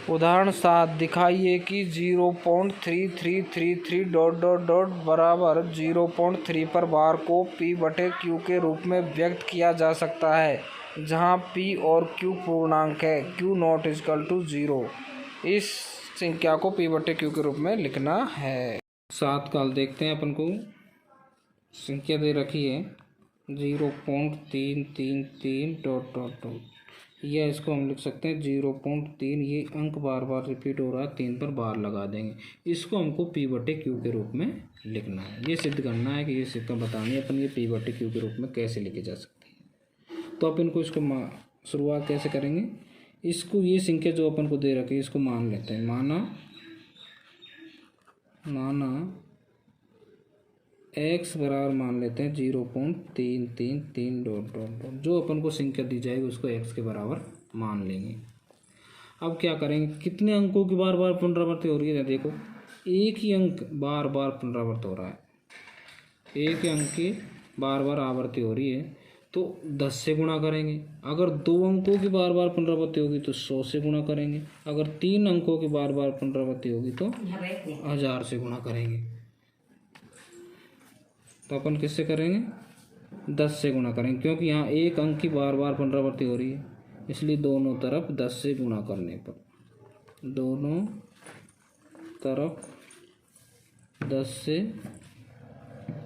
उदाहरण 7 दिखाइए कि 0.3333 ... बराबर 0.3 पर बार को P/Q के रूप में व्यक्त किया जा सकता है, जहां P और Q पूर्णांक है, Q नॉट इक्वल टू 0। इस संख्या को P/Q के रूप में लिखना है। 7 का हल देखते हैं। अपन को संख्या दे रखी है 0.333 ... या इसको हम लिख सकते हैं 0.3। ये अंक बार बार रिपीट हो रहा है, 3 पर बार लगा देंगे। इसको हमको P/Q के रूप में लिखना है। ये सिद्ध करना है कि ये सिद्ध बतानी है अपन ये P/Q के रूप में कैसे लिखे जा सकते हैं। तो अपन को इसको शुरुआत कैसे करेंगे। इसको ये संख्या जो अपन को दे रखी है इसको मान लेते हैं। माना x बराबर मान लेते हैं 0.333 ... जो अपन को संख्या दी जाएगी उसको x के बराबर मान लेंगे। अब क्या करेंगे, कितने अंकों की बार बार पुनरावृत्ति हो रही है। देखो एक ही अंक बार बार पुनरावृत्त हो रहा है, एक ही अंक की बार बार आवृत्ति हो रही है, तो 10 से गुणा करेंगे। अगर 2 अंकों की बार बार पुनरावृत्ति होगी तो 100 से गुणा करेंगे। अगर 3 अंकों की बार बार पुनरावृत्ति होगी तो 1000 से गुणा करेंगे। तो अपन किससे करेंगे, 10 से गुणा करेंगे, क्योंकि यहाँ एक अंक की बार बार पुनरावृत्ति हो रही है, इसलिए दोनों तरफ 10 से गुणा करने पर, दोनों तरफ 10 से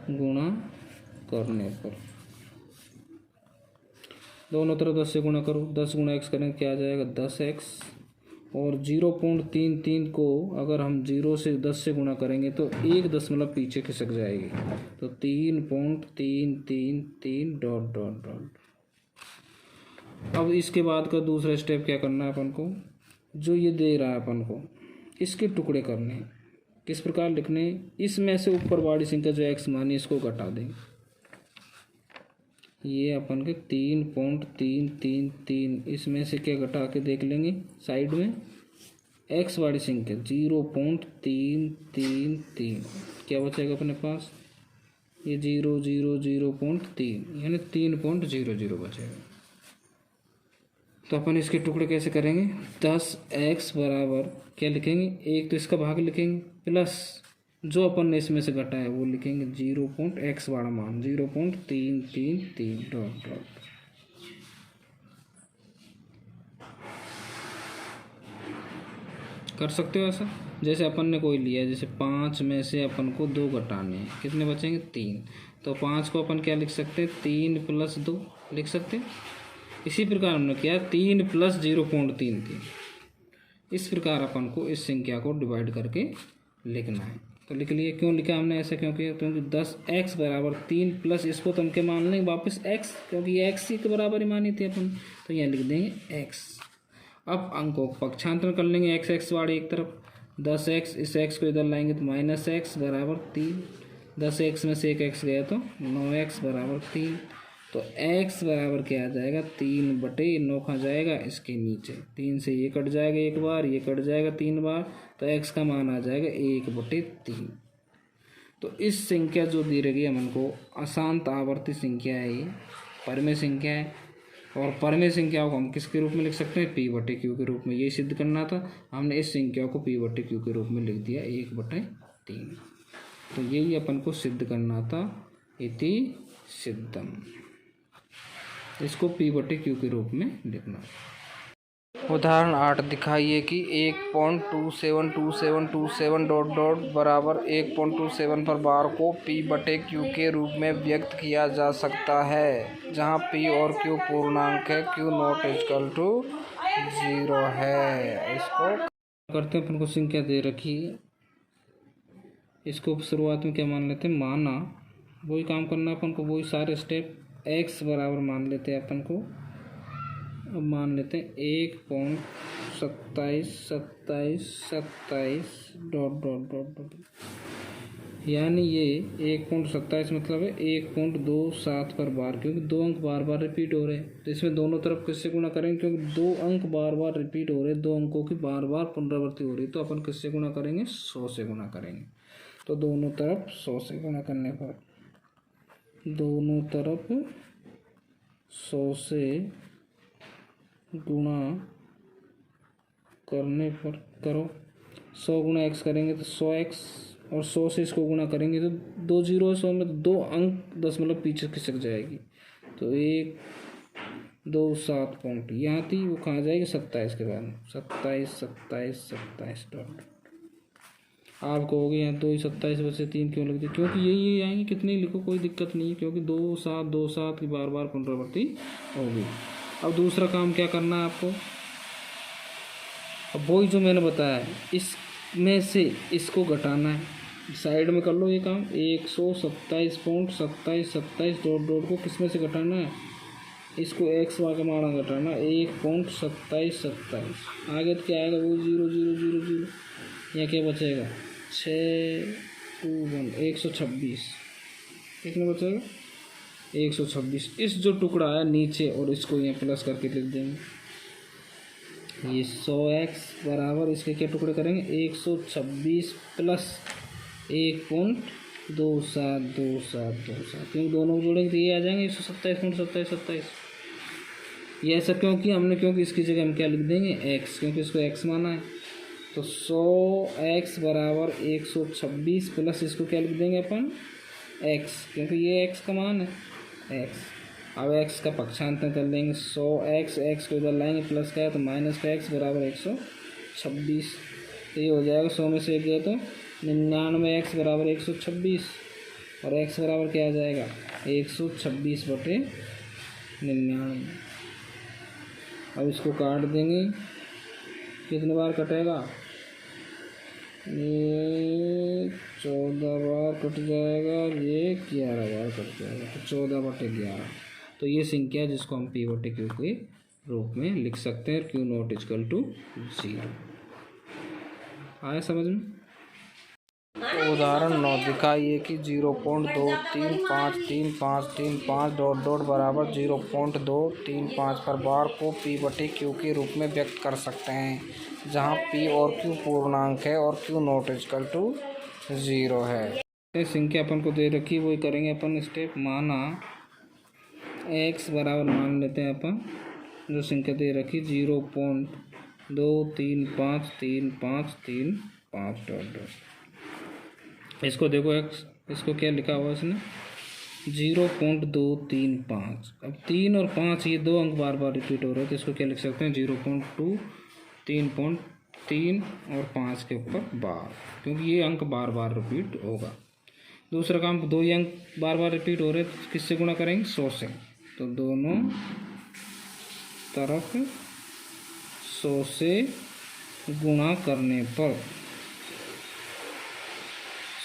गुणा करने पर, दोनों तरफ 10 से गुणा करो। 10 गुणा x करेंगे क्या आ जाएगा 10x। और 0.33 को अगर हम 0 से 10 से गुणा करेंगे तो 1 दशमलव पीछे खिसक जाएगी, तो 3.333 ... अब इसके बाद का दूसरा स्टेप क्या करना है अपन को, जो ये दे रहा है अपन को इसके टुकड़े करने हैं। किस प्रकार लिखने हैं, इसमें से ऊपर वाली संख्या जो x मानी इसको घटा देंगे। ये अपन के 3.333 इसमें से क्या घटा के देख लेंगे साइड में, x वाली संख्या 0.333 क्या बचेगा अपने पास, ये 0.3 यानी 3.00 बचेगा। तो अपन इसके टुकड़े कैसे करेंगे, 10x बराबर क्या लिखेंगे, एक तो इसका भाग लिखेंगे प्लस जो अपन ने इसमें से घटाया है वो लिखेंगे 0.x वाला मान 0.333 ... कर सकते हो ऐसा। जैसे अपन ने कोई लिया, जैसे 5 में से अपन को 2 घटाने हैं, कितने बचेंगे 3, तो 5 को अपन क्या लिख सकते हैं 3 + 2 लिख सकते हैं। इसी प्रकार हमने किया 3 + 0.33। इस प्रकार अपन को इस संख्या को डिवाइड करके लिखना है। तो लिख लिए। क्यों लिखा हमने ऐसा, क्योंकि 10x बराबर 3 प्लस इसको तो हमके मान लेंगे वापस x, क्योंकि ये x के बराबर ही मानी थी अपन, तो यहाँ लिख देंगे x। अब अंकों को पक्षांतर कर लेंगे, x वाले एक तरफ, 10x, इस x को इधर लाएंगे तो -x बराबर 3, 10x में से एक x गया तो 9x बराबर 3। तो x बराबर क्या आ जाएगा 3/9 खा जाएगा इसके नीचे, 3 से ये कट जाएगा एक बार, ये कट जाएगा 3 बार, तो x का मान आ जाएगा 1/3। तो इस संख्या जो दी रही है हमको अशांत आवर्ती संख्या है, ये परमेय संख्या है। और परमेय संख्याओं को हम किसके रूप में लिख सकते हैं, P/Q के रूप में। ये सिद्ध करना था, हमने इस संख्या को P/Q के रूप में लिख दिया 1/3। तो यही अपन को सिद्ध करना था, इति सिद्धम। इसको P/Q के रूप में लिखना। उदाहरण 8 दिखाइए कि 1.272727 ... बराबर 1.27 पर बार को P/Q के रूप में व्यक्त किया जा सकता है, जहां P और Q पूर्णांक है, Q नॉट इक्वल टू 0 है। इसको करते हैं। अपन को संख्या दे रखी है, इसको शुरुआत में क्या मान लेते हैं, माना, वही काम करना अपन को, वही सारे स्टेप। x बराबर मान लेते हैं अपन को, अब मान लेते हैं 1.272727 ... यानी ये 1.27 मतलब है 1.27 पर बार, क्योंकि 2 अंक बार बार रिपीट हो रहे हैं, तो इसमें दोनों तरफ किससे गुणा करेंगे, क्योंकि 2 अंक बार बार रिपीट हो रहे हैं, 2 अंकों की बार बार पुनरावृत्ति हो रही है, तो अपन किससे गुणा करेंगे 100 से गुणा करेंगे। तो दोनों तरफ 100 से गुणा करने पर, दोनों तरफ 100 से गुणा करने पर करो 100 गुना x करेंगे तो 100x, और 100 से इसको गुना करेंगे तो 2 जीरो है 100 में, तो 2 अंक दशमलव पीछे खिसक जाएगी। तो 1 2 7 पॉइंट यहाँ थी, वो कहाँ जाएगी 27 के बाद, 27 27 27 डॉट। आप कहोगे यहाँ 2 27 बचे 3 क्यों लग जाए, क्योंकि यही आएंगे, कितने लिखो कोई दिक्कत नहीं है, क्योंकि 2 7 की बार बार पुनरावृत्ति होगी। अब दूसरा काम क्या करना है आपको, अब वही जो मैंने बताया है, इसमें से इसको घटाना है, साइड में कर लो ये काम। 127.27 डॉट डॉट को किस में से घटाना है, इसको x का माना घटाना 1.2727, आगे तो क्या आएगा, वो 0 0 0 0, यहाँ क्या बचेगा 126, कितने बचेगा 126। इस जो टुकड़ा है नीचे, और इसको यहाँ प्लस करके लिख देंगे, ये 100x बराबर इसके क्या टुकड़े करेंगे 126 प्लस 1.272727, क्योंकि दोनों जोड़ेंगे तो ये आ जाएंगे 127.2727। ये ऐसा क्यों किया हमने, क्योंकि इसकी जगह हम क्या लिख देंगे x, क्योंकि इसको x माना है। तो 100x बराबर 126 प्लस इसको क्या लिख देंगे अपन x, क्योंकि ये x का मान है x। अब x का पक्षांतर कर लेंगे, 100x, x को इधर लाएंगे प्लस का है तो माइनस का x बराबर 126, तो ये हो जाएगा 100 में से 1 गया तो 99x बराबर 126, और x बराबर क्या आ जाएगा 126/99। अब इसको काट देंगे, कितने बार कटेगा, ये 14 बार कट जाएगा, ये 11 बार कट जाएगा, तो 14/11। तो ये संख्या है जिसको हम p/q के रूप में लिख सकते हैं, q नॉट इक्वल टू 0। आया समझ में। तो उदाहरण 9 दिखाइए कि 0.235353 डॉट डॉट बराबर 0.235 पर बार को p/q के रूप में व्यक्त कर सकते हैं, जहां p और q पूर्णांक है और q नॉट इक्वल टू 0 है। संख्या अपन को दे रखी, वही करेंगे अपन स्टेप। माना x बराबर मान लेते हैं अपन, जो संख्या दे रखी 0.2353535 डॉट डॉट। इसको देखो x, इसको क्या लिखा हुआ है इसने 0.235। अब 3 और 5 ये दो अंक बार बार रिपीट हो रहे हैं, तो इसको क्या लिख सकते हैं 0.2 3 और 5 के ऊपर बार, क्योंकि ये अंक बार बार रिपीट होगा। दूसरा काम, दो ही अंक बार बार रिपीट हो रहे हैं, तो किससे गुणा करेंगे 100 से, तो दोनों तरफ 100 से गुणा करने पर,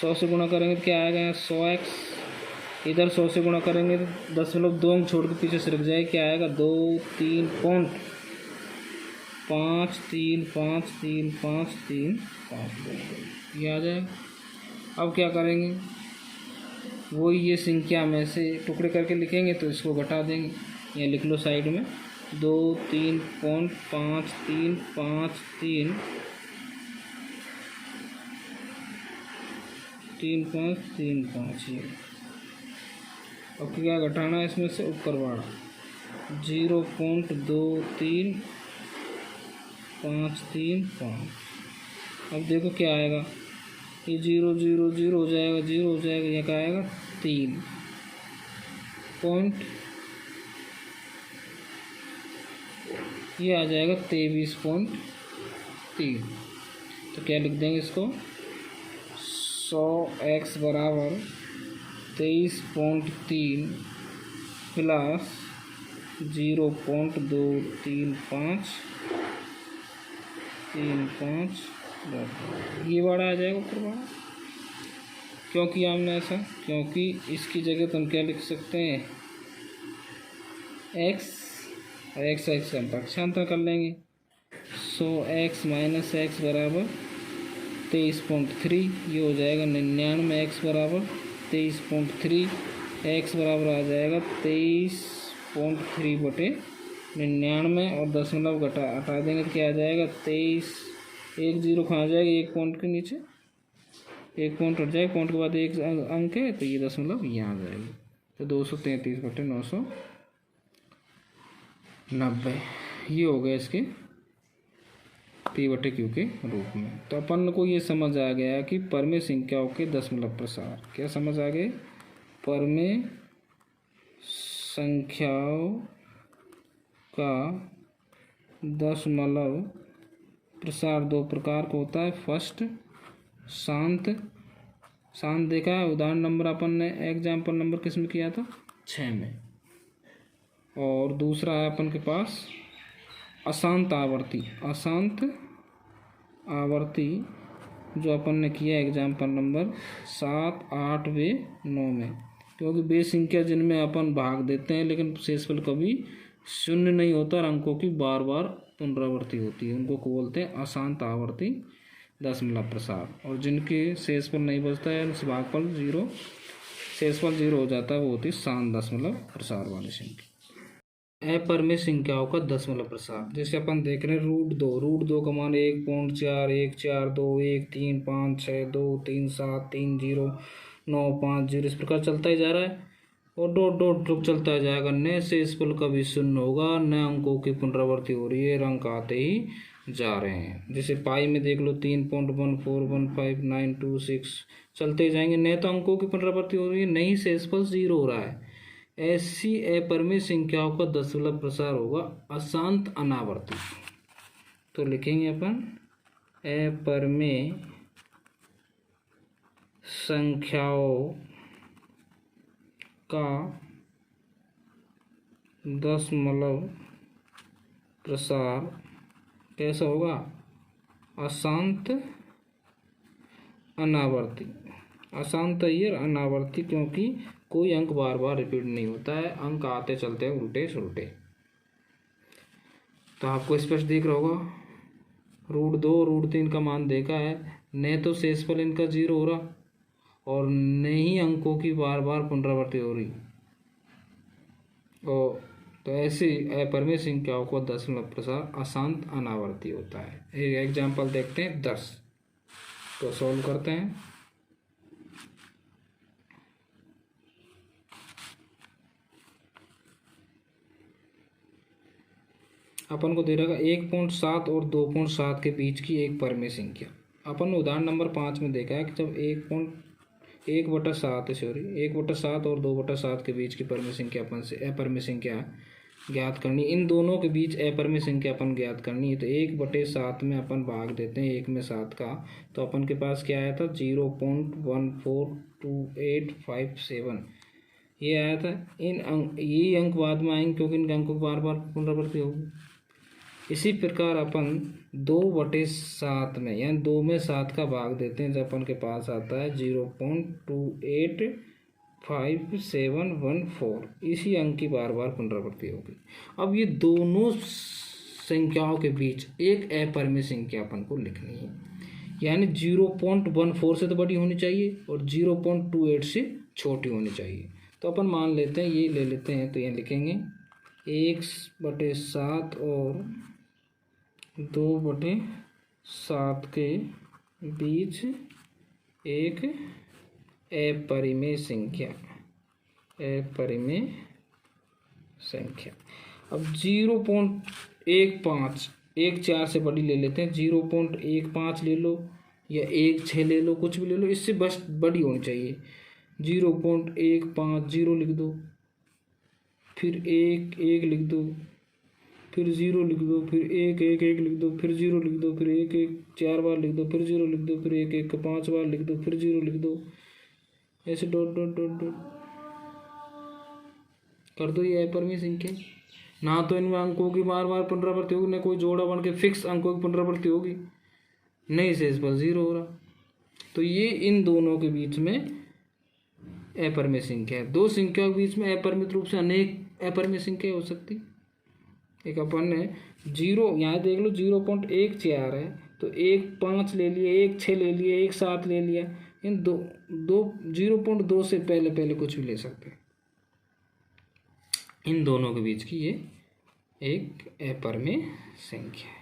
100 से गुणा करेंगे तो क्या आएगा 100x, इधर 100 से गुणा करेंगे तो 0.2 अंक छोड़ के पीछे से रख जाए, क्या आएगा 2.3535353 ये आ जाएगा। अब क्या करेंगे, वही ये संख्या में से टुकड़े करके लिखेंगे, तो इसको घटा देंगे, ये लिख लो साइड में 2.35353 3.535 ये। अब क्या घटाना है इसमें से, ऊपर वाला 0.23535। अब देखो क्या आएगा, ये 0 0 0 हो जाएगा, 0 हो जाएगा, यहाँ क्या आएगा 3 पॉइंट, ये आ जाएगा 23.3। तो क्या लिख देंगे इसको 100x बराबर 23.3 प्लस 0.23535, ये बड़ा आ जाएगा ऊपर बड़ा। क्यों किया हमने ऐसा, क्योंकि इसकी जगह तो हम क्या लिख सकते हैं x, और x का हम पक्षांतर कर लेंगे। 100x माइनस x बराबर 23.3, ये हो जाएगा 99x बराबर 23.3, x बराबर आ जाएगा 23.3/99, और दशमलव हटा देंगे तो क्या आ जाएगा 23, 1 0 कहाँ जाएगा, 1 पॉइंट के नीचे 1 पॉइंट हट जाएगा, पॉइंट के बाद 1 अंक है, तो ये दशमलव यहाँ आ जाएगी, तो 233/990 ये हो गया इसके P/Q के रूप में। तो अपन को ये समझ आ गया कि परमेय संख्याओं के दशमलव प्रसार। क्या समझ आ गए? परमेय संख्याओं का दशमलव प्रसार दो प्रकार का होता है। फर्स्ट शांत देखा है, उदाहरण नंबर अपन ने एग्जाम्पल नंबर किस में किया था? 6 में। और दूसरा है अपन के पास अशांत आवर्ती जो अपन ने किया एग्जाम्पल नंबर 7, 8 व 9 में। क्योंकि बे संख्या जिनमें अपन भाग देते हैं लेकिन शेषफल कभी शून्य नहीं होता और अंकों की बार बार पुनरावृत्ति होती है, उनको को बोलते हैं अशांत आवर्ती दशमलव प्रसार। और जिनके शेषफल नहीं बचता है, शेषफल 0 हो जाता है, वो होती है शांत दशमलव प्रसार वाली संख्या। अपरिमेय संख्याओं का दशमलव प्रसार, जैसे अपन देख रहे हैं रूट दो का मान 1.4, 1, 4, 2, 1, 3, 5, 6, 2, 3, 7, 3, 0, 9, 5, 0 इस प्रकार चलता ही जा रहा है और डॉट चलता जाएगा। नए शेषफल कभी शून्य होगा, नए अंकों की पुनरावृत्ति हो रही है, अंक आते ही जा रहे हैं। जैसे पाई में देख लो 3.1415926 चलते जाएंगे, नए तो अंकों की पुनरावृत्ति हो रही है, नई शेषफल 0 हो रहा है। ऐसी अपरिमेय संख्याओं का दशमलव प्रसार होगा अशांत अनावर्ती। तो लिखेंगे अपन अपरिमेय संख्याओं का दशमलव प्रसार कैसा होगा? अशांत अनावर्ती। अशांत और अनावर्ती क्योंकि कोई अंक बार बार रिपीट नहीं होता है, अंक आते चलते हैं उल्टे सुलटे। तो आपको स्पष्ट दिख रहा होगा। रूट 3 का मान देखा है, न तो शेषफल इनका 0 हो रहा और न ही अंकों की बार बार पुनरावृत्ति हो रही। और तो ऐसी अपरिमेय संख्याओं को दशमलव प्रसार अशांत अनावर्ती होता है। एक एग्जाम्पल देखते हैं 10। तो सॉल्व करते हैं। अपन को दे रहा है 1.7 और 2.7 के बीच की एक परिमेय संख्या। अपन ने उदाहरण नंबर 5 में देखा है कि जब 1/7 और 2/7 के बीच की परिमेय संख्या अपन से अपरिमेय संख्या ज्ञात करनी, इन दोनों के बीच अपरिमेय संख्या अपन ज्ञात करनी है। तो 1/7 में अपन भाग देते हैं 1 में 7 का, तो अपन के पास क्या आया था? 0.142857 ये आया था। ये अंक बाद में आएंगे क्योंकि इन अंकों की बार बार पुनरावृत्ति होगी। इसी प्रकार अपन 2/7 में यानी 2 में 7 का भाग देते हैं, जब अपन के पास आता है 0.285714। इसी अंक की बार बार पुनरावृत्ति होगी। अब ये दोनों संख्याओं के बीच एक अपरिमेय संख्या अपन को लिखनी है, यानी 0.14 से तो बड़ी होनी चाहिए और 0.28 से छोटी होनी चाहिए। तो अपन मान लेते हैं, ये ले लेते हैं, तो ये लिखेंगे 1/7 और 2/7 के बीच एक अपरिमेय संख्या। अब 0.15 से बड़ी ले लेते हैं, 0.15 ले लो या 1.6 ले लो, कुछ भी ले लो, इससे बस बड़ी होनी चाहिए। 0.150 लिख दो, फिर 1 लिख दो, फिर 0 लिख दो, फिर 1 लिख दो, फिर 0 लिख दो, फिर 1 4 बार लिख दो, फिर 0 लिख दो, फिर 1 5 बार लिख दो, फिर 0 लिख दो, ऐसे डॉट कर दो। ये अपरिमेय संख्या। ना तो इनमें अंकों की बार बार पुनरावृत्ति होगी, ना कोई जोड़ा बन के फिक्स अंकों की पुनरावृत्ति होगी, नहीं शेषफल 0 हो रहा। तो ये इन दोनों के बीच में अपरिमेय संख्या है। दो संख्याओं के बीच में अपरिमित रूप से अनेक अपरिमेय संख्या हो सकती। एक अपन ने 0 यहाँ देख लो 0.14 है, तो 1.5 ले लिया, 1.6 ले लिया, 1.7 ले लिया, इन 0.2 से पहले कुछ भी ले सकते हैं। इन दोनों के बीच की ये एक अपरिमेय संख्या है।